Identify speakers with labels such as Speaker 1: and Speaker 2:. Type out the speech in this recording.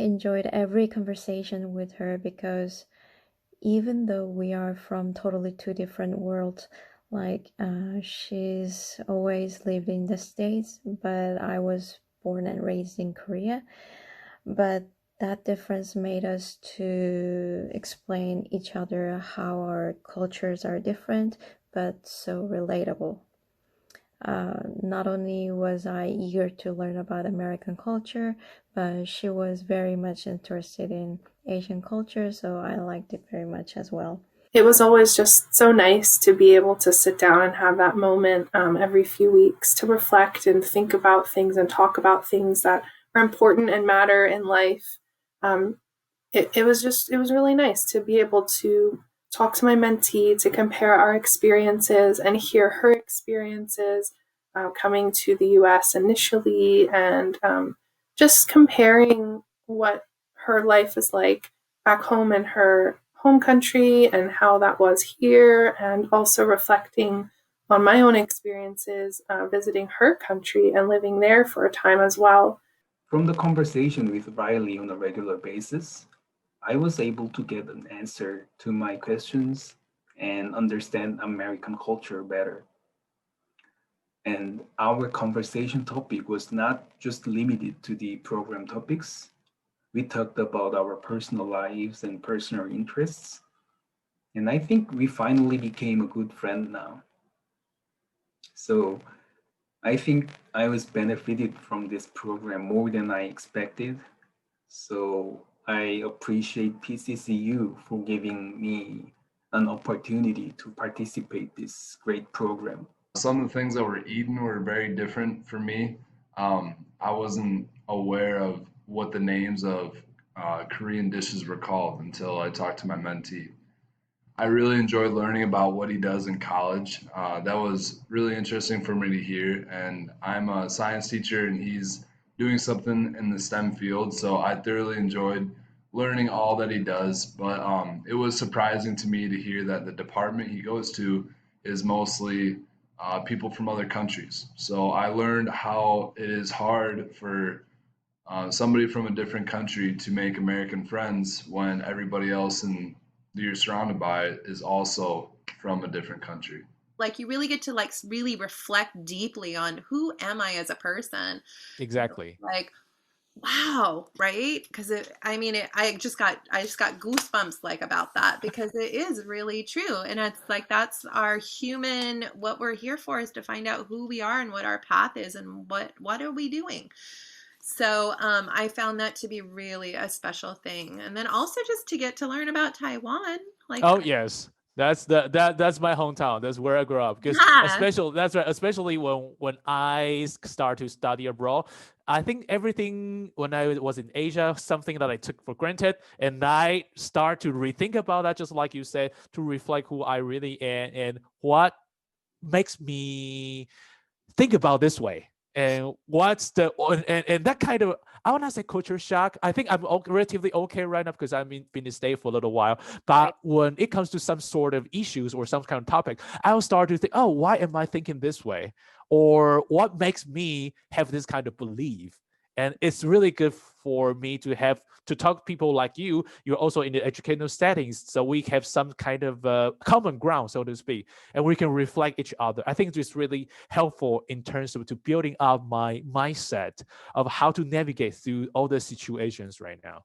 Speaker 1: enjoyed every conversation with her because even though we are from totally two different worlds, like she's always lived in the States, but I was born and raised in Korea. But that difference made us to explain each other how our cultures are different, but so relatable. Not only was I eager to learn about American culture, but she was very much interested in Asian culture, so I liked it very much as well.
Speaker 2: It was always just so nice to be able to sit down and have that moment every few weeks to reflect and think about things and talk about things that are important and matter in life. Um, it was really nice to be able to talk to my mentee, to compare our experiences and hear her experiences coming to the US initially, and just comparing what her life is like back home in her home country and how that was here, and also reflecting on my own experiences visiting her country and living there for a time as well.
Speaker 3: From the conversation with Riley on a regular basis, I was able to get an answer to my questions and understand American culture better. And our conversation topic was not just limited to the program topics. We talked about our personal lives and personal interests. And I think we finally became a good friend now. So I think I was benefited from this program more than I expected. So I appreciate PCCU for giving me an opportunity to participate this great program.
Speaker 4: Some of the things that were eaten were very different for me. I wasn't aware of what the names of Korean dishes were called until I talked to my mentee. I really enjoyed learning about what he does in college. That was really interesting for me to hear. And I'm a science teacher, and he's doing something in the STEM field. So I thoroughly enjoyed learning all that he does. But it was surprising to me to hear that the department he goes to is mostly people from other countries. So I learned how it is hard for somebody from a different country to make American friends when everybody else in that you're surrounded by is also from a different country.
Speaker 5: Like you really get to like really reflect deeply on who am I as a person.
Speaker 6: Exactly.
Speaker 5: Like, wow, right? Because I just got goosebumps like about that because it is really true, and it's like that's our human. What we're here for is to find out who we are and what our path is and what are we doing. So I found that to be really a special thing, and then also just to get to learn about Taiwan, like
Speaker 6: Oh yes, that's my hometown. That's where I grew up. Because
Speaker 5: yeah,
Speaker 6: especially that's right. Especially when I start to study abroad, I think everything when I was in Asia, something that I took for granted, and I start to rethink about that, just like you said, to reflect who I really am and what makes me think about this way and what's the and that kind of I want to say culture shock. I think I'm relatively okay right now because I've been in the state for a little while.
Speaker 5: right.
Speaker 6: But when it comes to some sort of issues or some kind of topic, I'll start to think, oh, why am I thinking this way? Or what makes me have this kind of belief? And it's really good for me to have to talk to people like you. You're also in the educational settings, so we have some kind of common ground, so to speak, and we can reflect each other. I think it's really helpful in terms of to building up my mindset of how to navigate through all the situations right now.